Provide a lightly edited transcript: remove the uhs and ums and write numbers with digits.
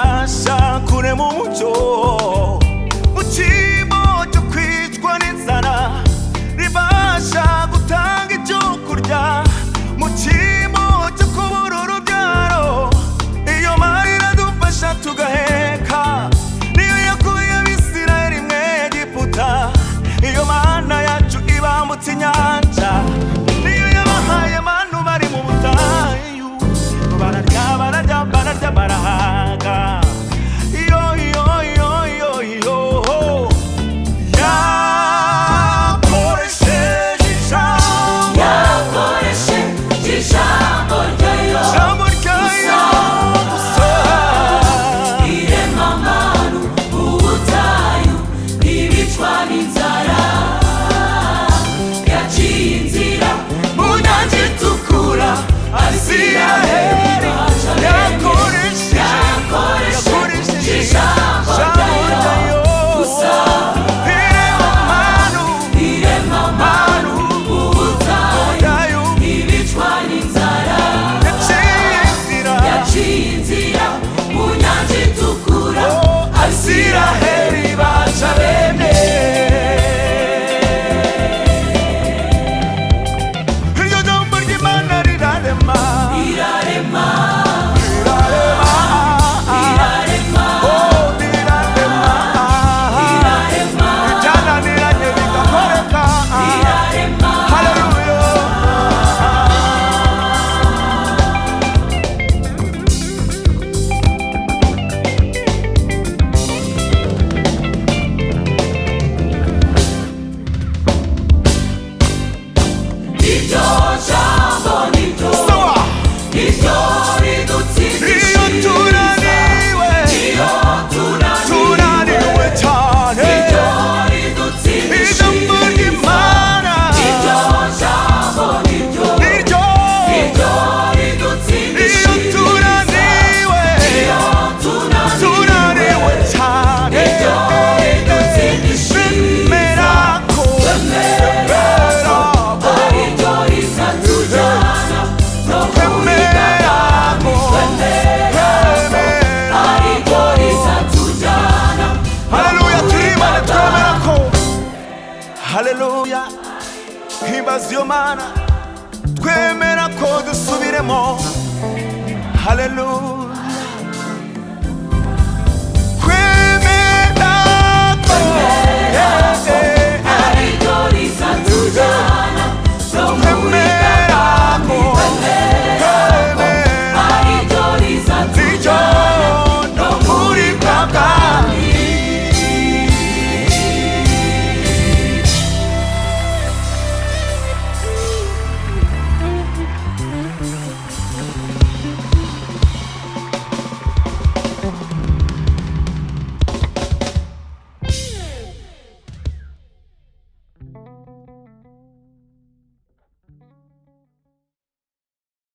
ribasha kurema umuco mu cyimbo cyo kwicwa n'inzara, ribasha gutanga icyo kurya mu cyimbo cyo kubura urubyaro. Iyo Mana iradufasha tugaheka, niyo yakuye Abisirayeli mu Egiputa. Iyo Mana yacu ibambutse inyanja, niyo yabahaye abantu bari mu butayu, bararya bararya bararya barahaga. Yo yo yo yo yo yakoresheje ijambo ryayo gusa irema abantu mu butayu ntibicwa n'inzara, yaciye inzira mu nyanja itukura Abisirayeli yakoresheje ijambo ryayo gusa irema abantu mu butayu ntibicwa n'inzara, yaciye inzira mu nyanja itukura Abisirayeli baca bene. iryo jambo ry'Imana rirarema Irarema, rirarema irarema, ibyananiranye bigakoreka. irarema, Haleluya. iryo jambo niryo Sawa. niryo Iyo ridutsindishiriza, tunaniwe iyo tunaniwe cyane, iryo ijambo ridutsindishiriza, ry'Imana iryo jambo niryo niryo. niryo Iyo ridutsindishiriza, tunaniwe iyo tunaniwe cyane, iryo ridutsindishiriza, bemera ko ariryo rizatujyana no bemera ko ariryo rizatujyana. Haleluya. Turimane twemera ko. Haleluya. Himbaza iyo Mana, twemera ko dusubiremo. Haleluya.